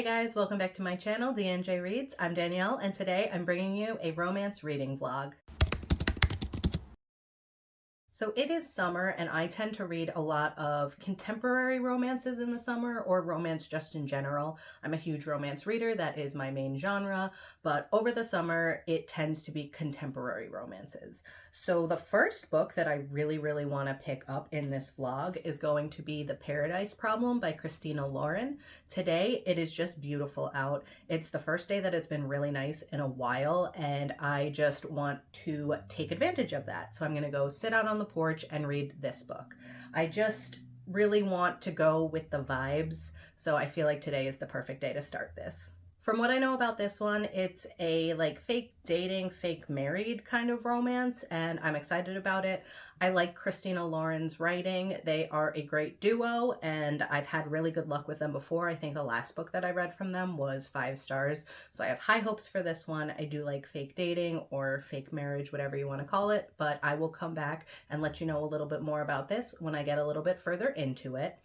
Hey guys, welcome back to my channel, DNJ Reads. I'm Danielle, and today I'm bringing you a romance reading vlog. So it is summer, and I tend to read a lot of contemporary romances in the summer, or romance just in general. I'm a huge romance reader, that is my main genre, but over the summer it tends to be contemporary romances. So the first book that I really want to pick up in this vlog is going to be The Paradise Problem by Christina Lauren. Today it is just beautiful out. It's the first day that it's been really nice in a while, and I just want to take advantage of that. So I'm going to go sit out on the porch and read this book. I just really want to go with the vibes, so I feel like today is the perfect day to start this. From what I know about this one, it's a like fake dating, fake married kind of romance, and I'm excited about it. I like Christina Lauren's writing. They are a great duo, and I've had really good luck with them before. I think the last book that I read from them was 5 stars, so I have high hopes for this one. I do like fake dating or fake marriage, whatever you want to call it, but I will come back and let you know a little bit more about this when I get a little bit further into it.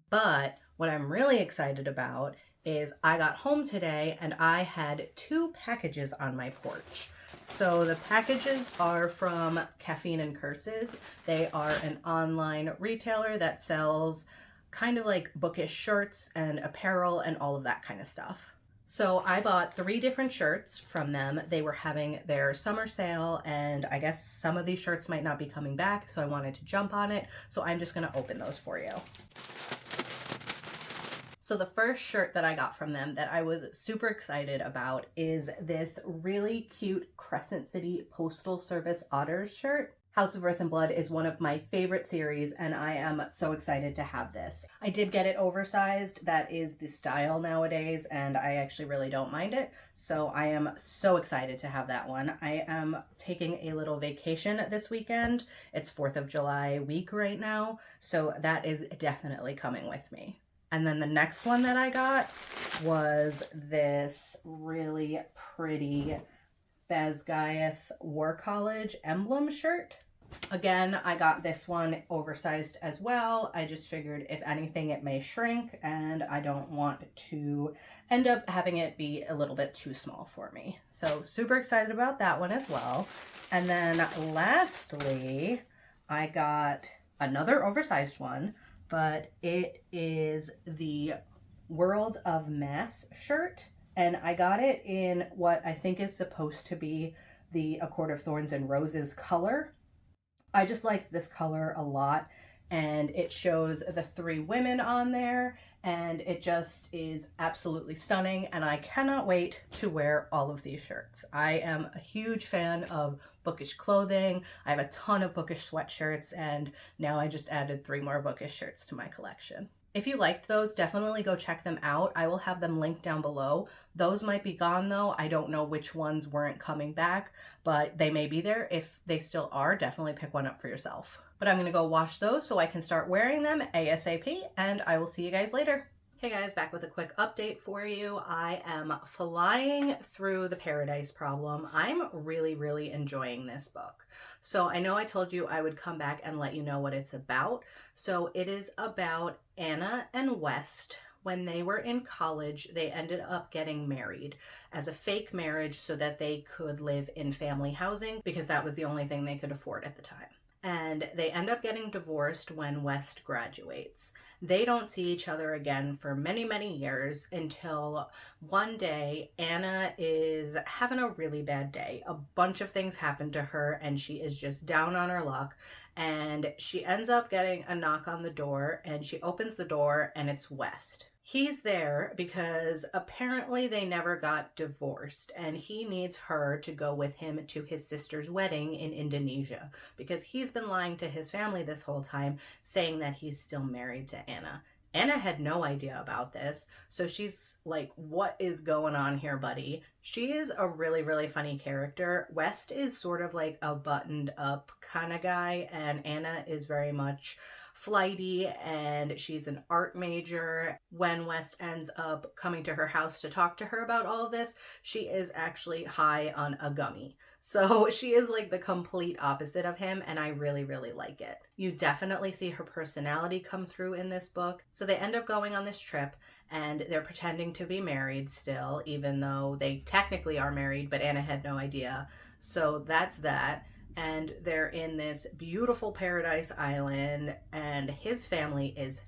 But what I'm really excited about is I got home today and I had 2 packages on my porch. So the packages are from Caffeine and Curses. They are an online retailer that sells kind of like bookish shirts and apparel and all of that kind of stuff. So I bought 3 different shirts from them. They were having their summer sale, and I guess some of these shirts might not be coming back, so I wanted to jump on it. So I'm just gonna open those for you. So the first shirt that I got from them that I was super excited about is this really cute Crescent City Postal Service Otters shirt. House of Earth and Blood is one of my favorite series, and I am so excited to have this. I did get it oversized. That is the style nowadays, and I actually really don't mind it. So I am so excited to have that one. I am taking a little vacation this weekend. It's 4th of July week right now, so that is definitely coming with me. And then the next one that I got was this really pretty Basgiath War College emblem shirt. Again, I got this one oversized as well. I just figured if anything it may shrink, and I don't want to end up having it be a little bit too small for me. So super excited about that one as well. And then lastly, I got another oversized one, but it is the World of Mass shirt, and I got it in what I think is supposed to be the A Court of Thorns and Roses color. I just like this color a lot, and it shows the 3 women on there, and it just is absolutely stunning, and I cannot wait to wear all of these shirts. I am a huge fan of bookish clothing. I have a ton of bookish sweatshirts, and now I just added 3 more bookish shirts to my collection. If you liked those, definitely go check them out. I will have them linked down below. Those might be gone though. I don't know which ones weren't coming back, but they may be there. If they still are, definitely pick one up for yourself. But I'm gonna go wash those so I can start wearing them ASAP, and I will see you guys later. Hey guys, back with a quick update for you. I am flying through The Paradise Problem. I'm really enjoying this book. So I know I told you I would come back and let you know what it's about. So it is about Anna and West. When they were in college, they ended up getting married as a fake marriage so that they could live in family housing because that was the only thing they could afford at the time. And they end up getting divorced when West graduates. They don't see each other again for many years until one day Anna is having a really bad day. A bunch of things happen to her and she is just down on her luck, and she ends up getting a knock on the door, and she opens the door and it's West. He's there because apparently they never got divorced, and he needs her to go with him to his sister's wedding in Indonesia because he's been lying to his family this whole time, saying that he's still married to Anna. Anna had no idea about this, so she's like, what is going on here, buddy? She is a really funny character. West is sort of like a buttoned up kind of guy, and Anna is very much flighty, and she's an art major. When West ends up coming to her house to talk to her about all of this, she is actually high on a gummy. So she is like the complete opposite of him, and I really like it. You definitely see her personality come through in this book. So they end up going on this trip, and they're pretending to be married still, even though they technically are married, but Anna had no idea. So that's that. And they're in this beautiful paradise island, and his family is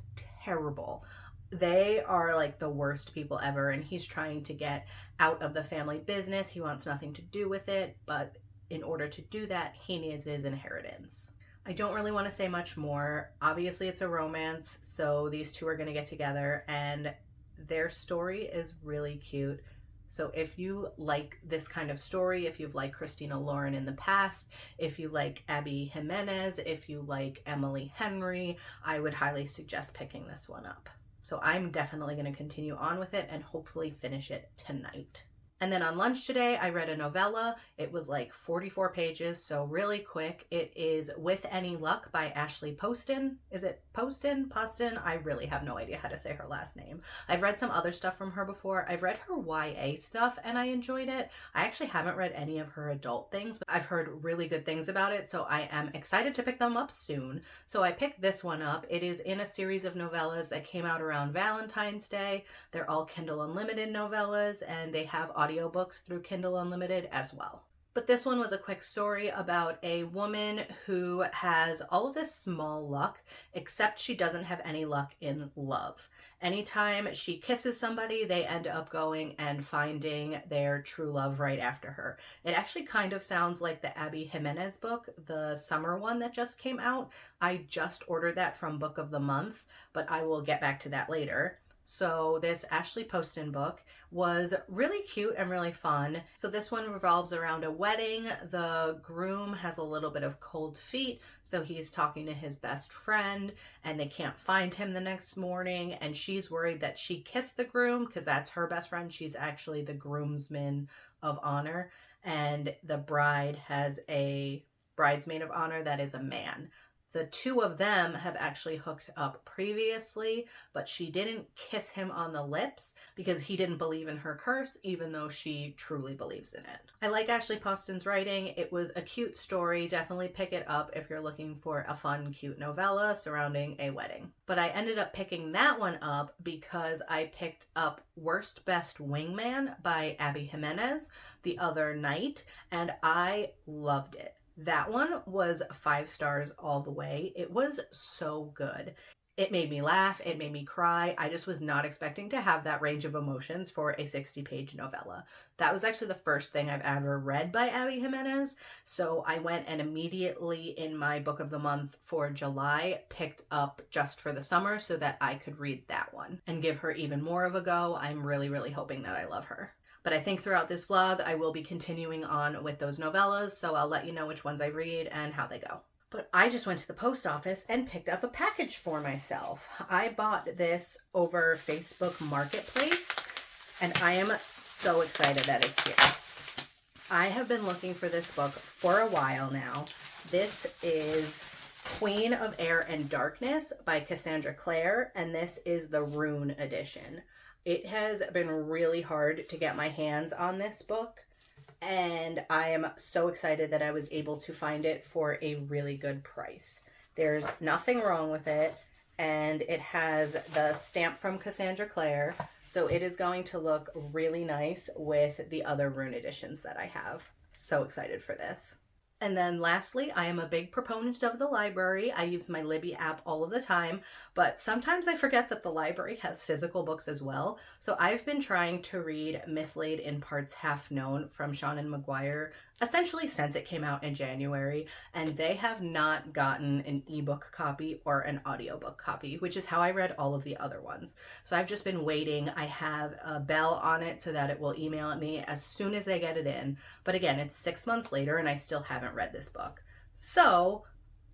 terrible. They are like the worst people ever, and he's trying to get out of the family business. He wants nothing to do with it, but in order to do that, he needs his inheritance. I don't really want to say much more. Obviously, it's a romance, so these two are going to get together, and their story is really cute. So if you like this kind of story, if you've liked Christina Lauren in the past, if you like Abby Jimenez, if you like Emily Henry, I would highly suggest picking this one up. So I'm definitely going to continue on with it and hopefully finish it tonight. And then on lunch today, I read a novella. It was like 44 pages, so really quick. It is With Any Luck by Ashley Poston. Is it Poston? Poston? I really have no idea how to say her last name. I've read some other stuff from her before. I've read her YA stuff and I enjoyed it. I actually haven't read any of her adult things, but I've heard really good things about it, so I am excited to pick them up soon. So I picked this one up. It is in a series of novellas that came out around Valentine's Day. They're all Kindle Unlimited novellas, and they have audiobooks through Kindle Unlimited as well. But this one was a quick story about a woman who has all of this small luck, except she doesn't have any luck in love. Anytime she kisses somebody, they end up going and finding their true love right after her. It actually kind of sounds like the Abby Jimenez book, the summer one that just came out. I just ordered that from Book of the Month, but I will get back to that later. So this Ashley Poston book was really cute and really fun. So this one revolves around a wedding. The groom has a little bit of cold feet, so he's talking to his best friend and they can't find him the next morning, and she's worried that she kissed the groom because that's her best friend. She's actually the groomsman of honor, and the bride has a bridesmaid of honor that is a man. The two of them have actually hooked up previously, but she didn't kiss him on the lips because he didn't believe in her curse, even though she truly believes in it. I like Ashley Poston's writing. It was a cute story. Definitely pick it up if you're looking for a fun, cute novella surrounding a wedding. But I ended up picking that one up because I picked up Worst Best Wingman by Abby Jimenez the other night, and I loved it. That one was 5 stars all the way. It was so good. It made me laugh. It made me cry. I just was not expecting to have that range of emotions for a 60-page novella. That was actually the first thing I've ever read by Abby Jimenez. So I went and immediately in my Book of the Month for July picked up Just for the Summer so that I could read that one and give her even more of a go. I'm really, really hoping that I love her. But I think throughout this vlog, I will be continuing on with those novellas, so I'll let you know which ones I read and how they go. But I just went to the post office and picked up a package for myself. I bought this over Facebook Marketplace, and I am so excited that it's here. I have been looking for this book for a while now. This is Queen of Air and Darkness by Cassandra Clare, and this is the Rune edition. It has been really hard to get my hands on this book, and I am so excited that I was able to find it for a really good price. There's nothing wrong with it, and it has the stamp from Cassandra Clare, so it is going to look really nice with the other Rune editions that I have. So excited for this. And then lastly, I am a big proponent of the library. I use my Libby app all of the time, but sometimes I forget that the library has physical books as well. So I've been trying to read Mislaid in Parts Half Known from Seanan McGuire essentially since it came out in January, and they have not gotten an ebook copy or an audiobook copy, which is how I read all of the other ones. So I've just been waiting. I have a bell on it so that it will email me as soon as they get it in. But again, it's 6 months later and I still haven't read this book. So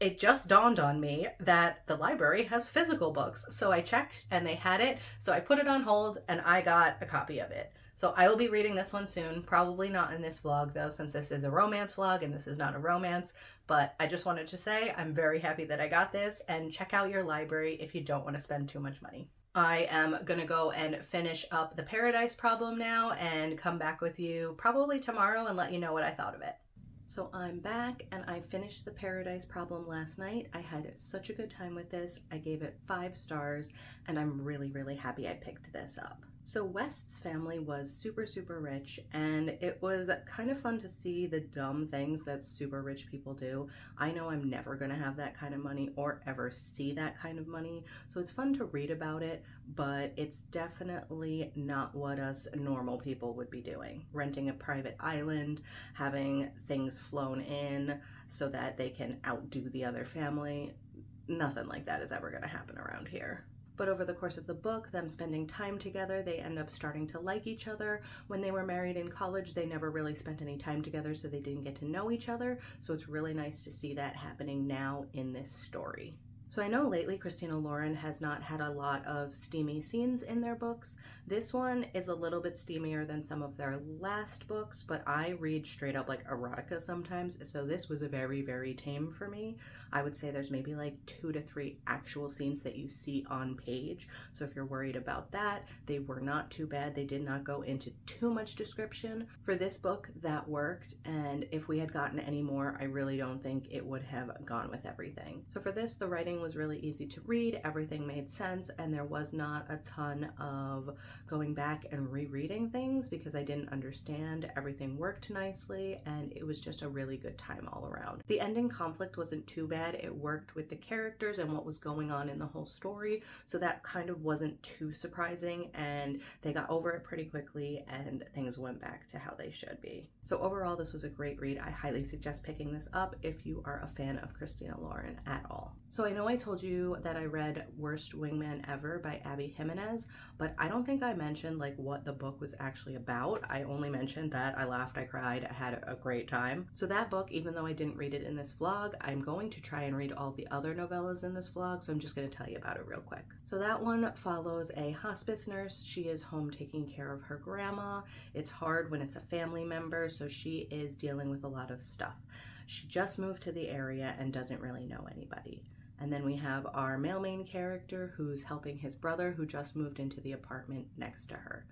it just dawned on me that the library has physical books. So I checked and they had it. So I put it on hold and I got a copy of it. So I will be reading this one soon. Probably not in this vlog though, since this is a romance vlog and this is not a romance. But I just wanted to say I'm very happy that I got this, and check out your library if you don't want to spend too much money. I am going to go and finish up the Paradise Problem now and come back with you probably tomorrow and let you know what I thought of it. So I'm back and I finished The Paradise Problem last night. I had such a good time with this. I gave it 5 stars and I'm really, really happy I picked this up. So West's family was super, super rich, and it was kind of fun to see the dumb things that super rich people do. I know I'm never gonna have that kind of money or ever see that kind of money, so it's fun to read about it, but it's definitely not what us normal people would be doing. Renting a private island, having things flown in so that they can outdo the other family. Nothing like that is ever gonna happen around here. But over the course of the book, them spending time together, they end up starting to like each other. When they were married in college, they never really spent any time together, so they didn't get to know each other. So it's really nice to see that happening now in this story. So I know lately Christina Lauren has not had a lot of steamy scenes in their books. This one is a little bit steamier than some of their last books, but I read straight up like erotica sometimes, so this was a very, very tame for me. I would say there's maybe like 2 to 3 actual scenes that you see on page, so if you're worried about that, they were not too bad. They did not go into too much description. For this book, that worked, and if we had gotten any more, I really don't think it would have gone with everything. So for this, the writing was really easy to read, everything made sense, and there was not a ton of going back and rereading things because I didn't understand. Everything worked nicely, and it was just a really good time all around. The ending conflict wasn't too bad. It worked with the characters and what was going on in the whole story, so that kind of wasn't too surprising, and they got over it pretty quickly and things went back to how they should be. So overall, this was a great read. I highly suggest picking this up if you are a fan of Christina Lauren at all. So I know I told you that I read Worst Wingman Ever by Abby Jimenez, but I don't think I mentioned like what the book was actually about. I only mentioned that I laughed, I cried, I had a great time. So that book, even though I didn't read it in this vlog, I'm going to try and read all the other novellas in this vlog, so I'm just going to tell you about it real quick. So that one follows a hospice nurse. She is home taking care of her grandma. It's hard when it's a family member, so she is dealing with a lot of stuff. She just moved to the area and doesn't really know anybody. And then we have our male main character who's helping his brother who just moved into the apartment next to her.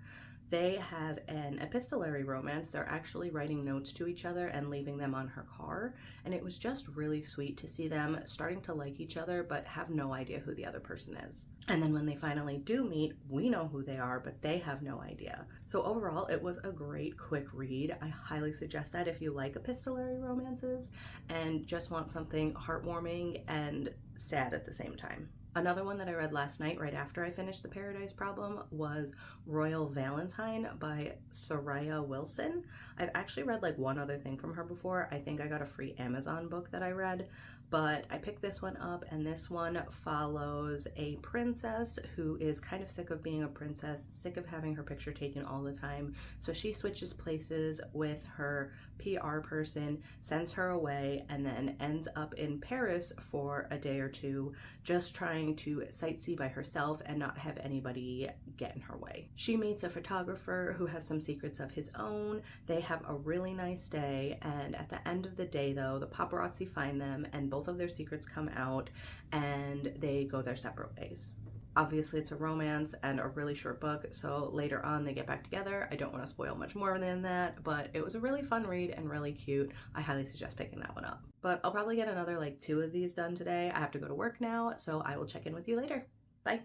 They have an epistolary romance. They're actually writing notes to each other and leaving them on her car. And it was just really sweet to see them starting to like each other but have no idea who the other person is. And then when they finally do meet, we know who they are, but they have no idea. So overall, it was a great quick read. I highly suggest that if you like epistolary romances and just want something heartwarming and sad at the same time. Another one that I read last night right after I finished The Paradise Problem was Royal Valentine by Sariah Wilson. I've actually read like one other thing from her before. I think I got a free Amazon book that I read, but I picked this one up, and this one follows a princess who is kind of sick of being a princess, sick of having her picture taken all the time. So she switches places with her PR person, sends her away, and then ends up in Paris for a day or two, just trying to sightsee by herself and not have anybody get in her way. She meets a photographer who has some secrets of his own. They have a really nice day, and at the end of the day though, the paparazzi find them and both of their secrets come out and they go their separate ways. Obviously it's a romance and a really short book, so later on they get back together. I don't want to spoil much more than that, but it was a really fun read and really cute. I highly suggest picking that one up. But I'll probably get another like 2 of these done today. I have to go to work now, so I will check in with you later. Bye.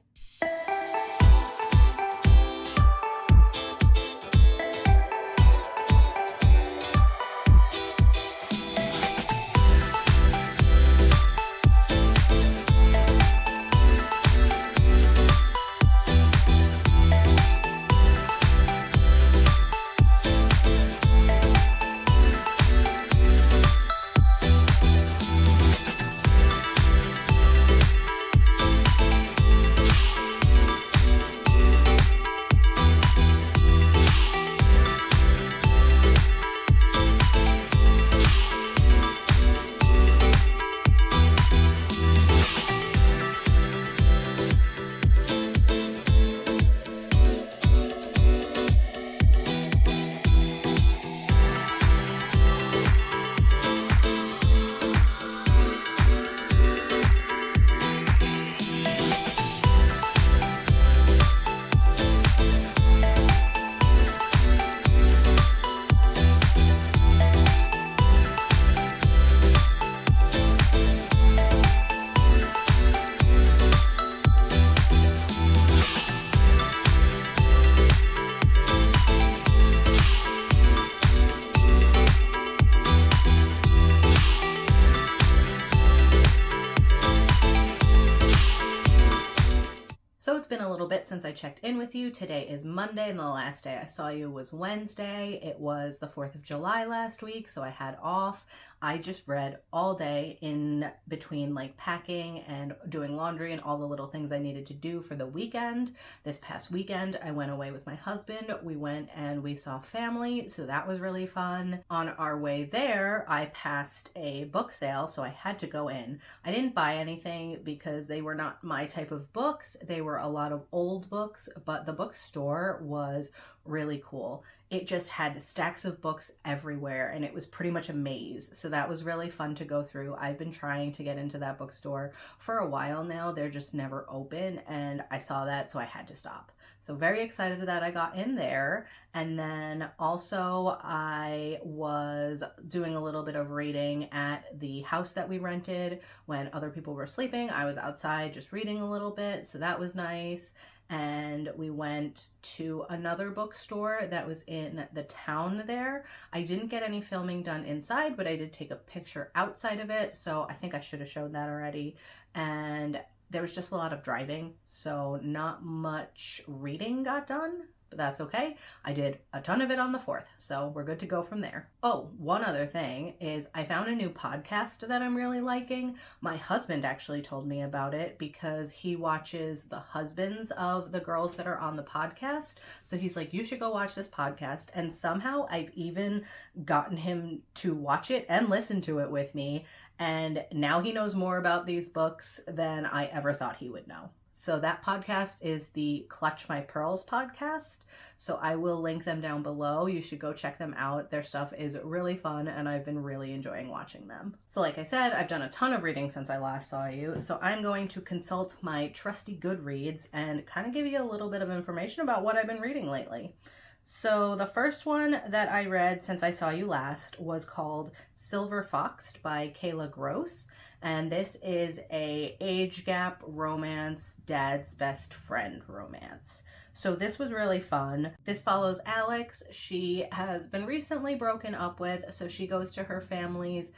little bit since I checked in with you. Today is Monday, and the last day I saw you was Wednesday. It was the 4th of July last week, so I had off. I just read all day in between like packing and doing laundry and all the little things I needed to do for the weekend. This past weekend, I went away with my husband. We went and we saw family, so that was really fun. On our way there, I passed a book sale, so I had to go in. I didn't buy anything because they were not my type of books. They were a lot of old books, but the bookstore was really cool. It just had stacks of books everywhere, and it was pretty much a maze. So that was really fun to go through. I've been trying to get into that bookstore for a while now. They're just never open, and I saw that, so I had to stop. So very excited that I got in there. And then also I was doing a little bit of reading at the house that we rented when other people were sleeping. I was outside just reading a little bit, so that was nice. And we went to another bookstore that was in the town there. I didn't get any filming done inside, but I did take a picture outside of it, so I think I should have showed that already. And there was just a lot of driving, so not much reading got done, but that's okay. I did a ton of it on the 4th, so we're good to go from there. Oh, one other thing is I found a new podcast that I'm really liking. My husband actually told me about it because he watches the husbands of the girls that are on the podcast. So he's like, you should go watch this podcast. And somehow I've even gotten him to watch it and listen to it with me. And now he knows more about these books than I ever thought he would know. So that podcast is the Clutch My Pearls podcast. So I will link them down below. You should go check them out. Their stuff is really fun, and I've been really enjoying watching them. So like I said, I've done a ton of reading since I last saw you. So I'm going to consult my trusty Goodreads and kind of give you a little bit of information about what I've been reading lately. So the first one that I read since I saw you last was called Silver Foxed by Kayla Grosse. And this is a age gap romance, dad's best friend romance. So this was really fun. This follows Alex. She has been recently broken up with, so she goes to her family's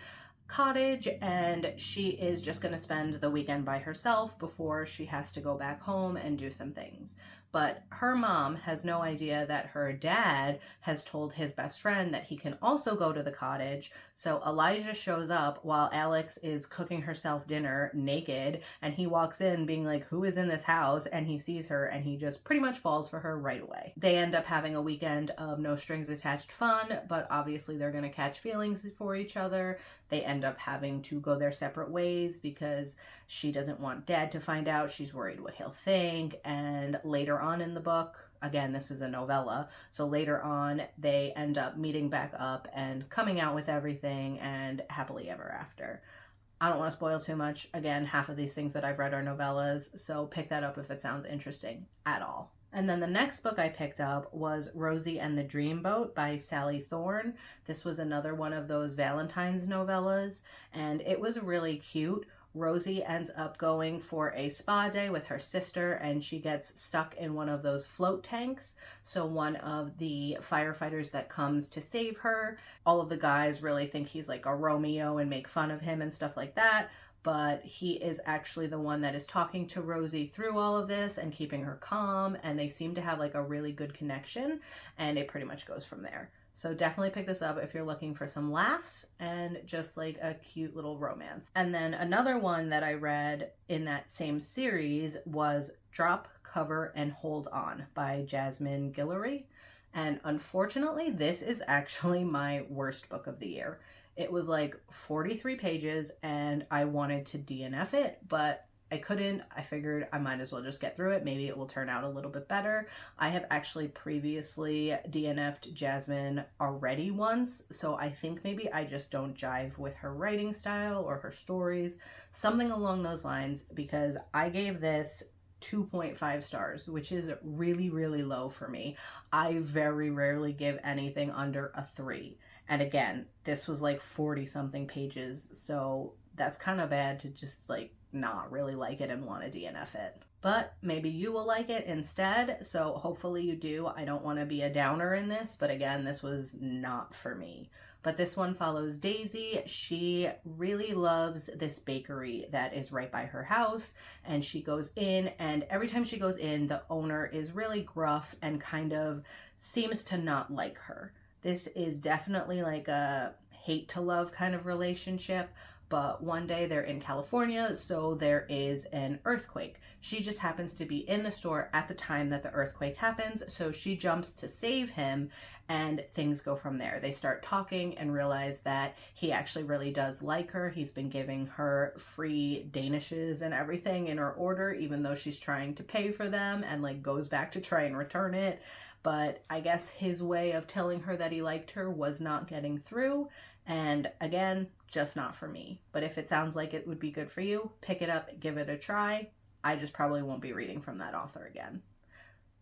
cottage and she is just going to spend the weekend by herself before she has to go back home and do some things. But her mom has no idea that her dad has told his best friend that he can also go to the cottage. So Elijah shows up while Alex is cooking herself dinner naked, and he walks in being like, who is in this house? And he sees her and he just pretty much falls for her right away. They end up having a weekend of no strings attached fun, but obviously they're going to catch feelings for each other. They end up having to go their separate ways because she doesn't want dad to find out. She's worried what he'll think. And later on in the book, again, this is a novella, so later on they end up meeting back up and coming out with everything and happily ever after. I don't want to spoil too much. Again, half of these things that I've read are novellas, so pick that up if it sounds interesting at all. And then the next book I picked up was Rosie and the Dreamboat by Sally Thorne. This was another one of those Valentine's novellas, and it was really cute. Rosie ends up going for a spa day with her sister, and she gets stuck in one of those float tanks. So one of the firefighters that comes to save her, all of the guys really think he's like a Romeo and make fun of him and stuff like that. But he is actually the one that is talking to Rosie through all of this and keeping her calm, and they seem to have like a really good connection, and it pretty much goes from there. So definitely pick this up if you're looking for some laughs and just like a cute little romance. And then another one that I read in that same series was Drop, Cover, and Hold On by Jasmine Guillory. And unfortunately, this is actually my worst book of the year. It was like 43 pages and I wanted to DNF it, but I couldn't. I figured I might as well just get through it. Maybe it will turn out a little bit better. I have actually previously DNF'd Jasmine already once, so I think maybe I just don't jive with her writing style or her stories, something along those lines, because I gave this 2.5 stars, which is really, really low for me. I very rarely give anything under a 3. And again, this was like 40 something pages, so that's kind of bad to just like not really like it and want to DNF it. but maybe you will like it instead. So hopefully you do. I don't want to be a downer in this, but again, this was not for me. But this one follows Daisy. She really loves this bakery that is right by her house, and she goes in, and every time she goes in, the owner is really gruff and kind of seems to not like her. This is definitely like a hate to love kind of relationship. But one day they're in California, so there is an earthquake. She just happens to be in the store at the time that the earthquake happens, so she jumps to save him, and things go from there. They start talking and realize that he actually really does like her. He's been giving her free danishes and everything in her order, even though she's trying to pay for them, and like goes back to try and return it. But I guess his way of telling her that he liked her was not getting through. And again, just not for me. But if it sounds like it would be good for you, pick it up, give it a try. I just probably won't be reading from that author again.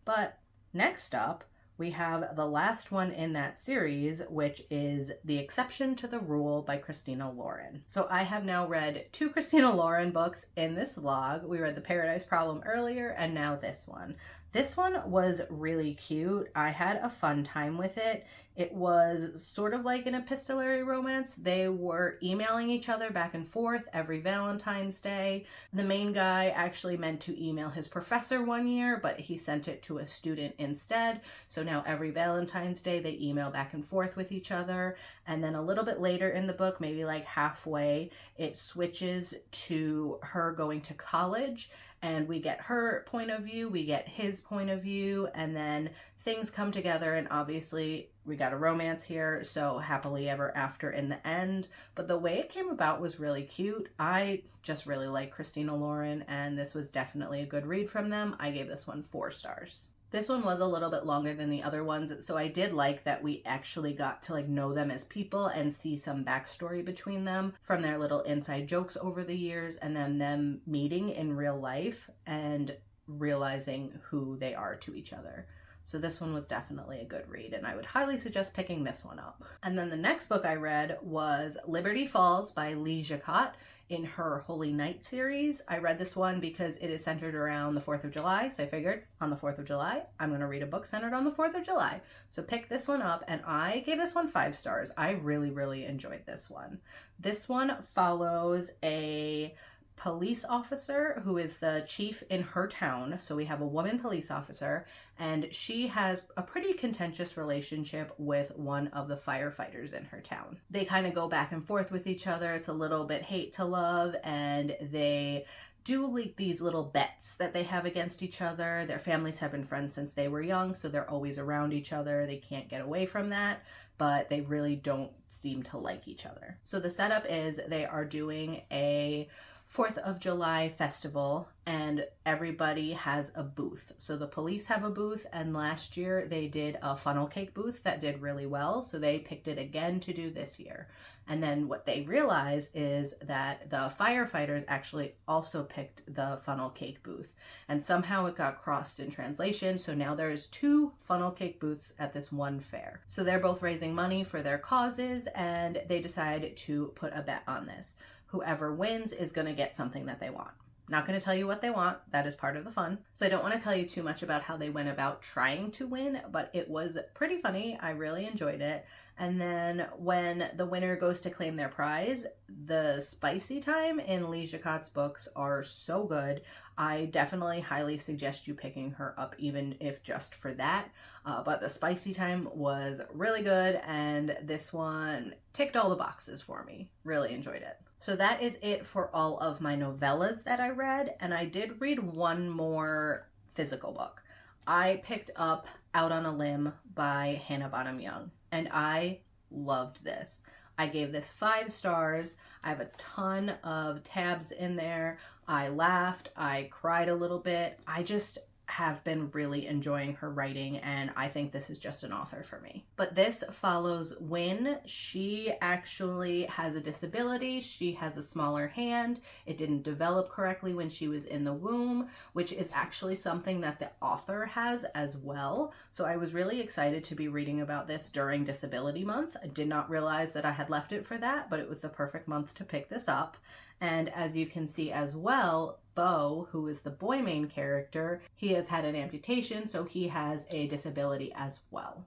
But next up, we have the last one in that series, which is The Exception to the Rule by Christina Lauren. So I have now read 2 Christina Lauren books in this vlog. We read The Paradise Problem earlier, and now this one. This one was really cute. I had a fun time with it. It was sort of like an epistolary romance. They were emailing each other back and forth every Valentine's Day. The main guy actually meant to email his professor one year, but he sent it to a student instead. So now every Valentine's Day they email back and forth with each other. And then a little bit later in the book, maybe like halfway, it switches to her going to college. And we get her point of view, we get his point of view, and then things come together, and obviously we got a romance here, so happily ever after in the end. But the way it came about was really cute. I just really like Christina Lauren, and this was definitely a good read from them. I gave this one 4 stars. This one was a little bit longer than the other ones, so I did like that we actually got to like know them as people and see some backstory between them from their little inside jokes over the years, and then them meeting in real life and realizing who they are to each other. So this one was definitely a good read, and I would highly suggest picking this one up. And then the next book I read was Liberty Falls by Jacquot in her Holy Night series. I read this one because it is centered around the 4th of July, so I figured on the 4th of July, I'm going to read a book centered on the 4th of July. So pick this one up, and I gave this one 5 stars. I really, really enjoyed this one. This one follows a police officer who is the chief in her town. So we have a woman police officer, and she has a pretty contentious relationship with one of the firefighters in her town. They kind of go back and forth with each other. It's a little bit hate to love, and they do like these little bets that they have against each other. Their families have been friends since they were young, so they're always around each other. They can't get away from that, but they really don't seem to like each other. So the setup is they are doing a 4th of July festival, and everybody has a booth. So the police have a booth, and last year they did a funnel cake booth that did really well, so they picked it again to do this year. And then what they realize is that the firefighters actually also picked the funnel cake booth, and somehow it got crossed in translation, so now there's 2 funnel cake booths at this one fair. So they're both raising money for their causes, and they decide to put a bet on this. Whoever wins is going to get something that they want. Not going to tell you what they want. That is part of the fun. So I don't want to tell you too much about how they went about trying to win, but it was pretty funny. I really enjoyed it. And then when the winner goes to claim their prize, the spicy time in Jacquot's books are so good. I definitely highly suggest you picking her up, even if just for that. But the spicy time was really good, and this one ticked all the boxes for me. Really enjoyed it. So that is it for all of my novellas that I read, and I did read one more physical book. I picked up Out on a Limb by Hannah Bonam-Young, and I loved this. I gave this 5 stars. I have a ton of tabs in there. I laughed. I cried a little bit. I just have been really enjoying her writing, and I think this is just an author for me. But this follows Wynn. She actually has a disability. She has a smaller hand. It didn't develop correctly when she was in the womb, which is actually something that the author has as well. So I was really excited to be reading about this during Disability Month. I did not realize that I had left it for that, but it was the perfect month to pick this up. And as you can see as well, Beau, who is the boy main character, he has had an amputation, so he has a disability as well.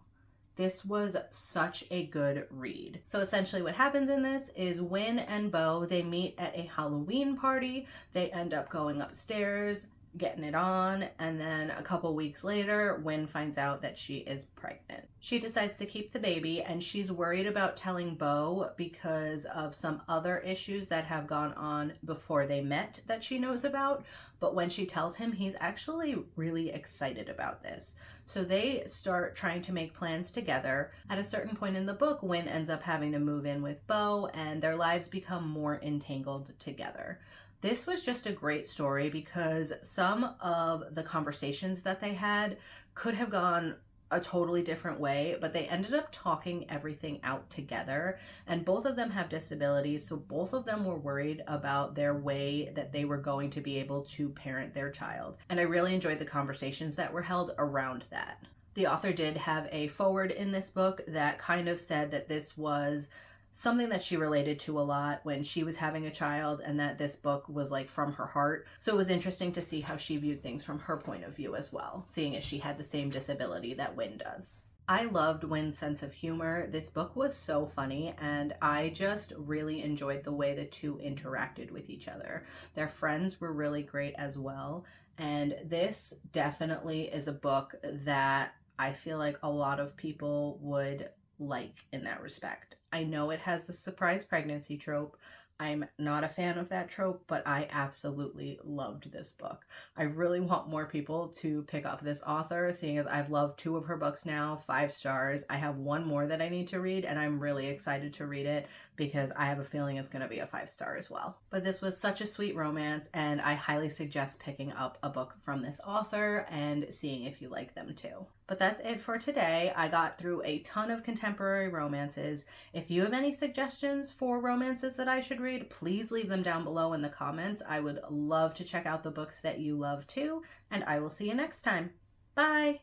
This was such a good read. So essentially what happens in this is Wynne and Beau, they meet at a Halloween party. They end up going upstairs, getting it on, and then a couple weeks later, Wynne finds out that she is pregnant. She decides to keep the baby, and she's worried about telling Beau because of some other issues that have gone on before they met that she knows about. But when she tells him, he's actually really excited about this. So they start trying to make plans together. At a certain point in the book, Wynne ends up having to move in with Beau, and their lives become more entangled together. This was just a great story because some of the conversations that they had could have gone a totally different way, but they ended up talking everything out together. And both of them have disabilities, so both of them were worried about their way that they were going to be able to parent their child. And I really enjoyed the conversations that were held around that. The author did have a foreword in this book that kind of said that this was something that she related to a lot when she was having a child, and that this book was like from her heart. So it was interesting to see how she viewed things from her point of view as well, seeing as she had the same disability that Wynne does. I loved Wynne's sense of humor. This book was so funny, and I just really enjoyed the way the two interacted with each other. Their friends were really great as well, and this definitely is a book that I feel like a lot of people would like in that respect. I know it has the surprise pregnancy trope. I'm not a fan of that trope, but I absolutely loved this book. I really want more people to pick up this author, seeing as I've loved 2 of her books now, 5 stars. I have 1 more that I need to read, and I'm really excited to read it because I have a feeling it's going to be a 5-star as well. But this was such a sweet romance, and I highly suggest picking up a book from this author and seeing if you like them too. But that's it for today. I got through a ton of contemporary romances. If you have any suggestions for romances that I should read, please leave them down below in the comments. I would love to check out the books that you love too, and I will see you next time. Bye!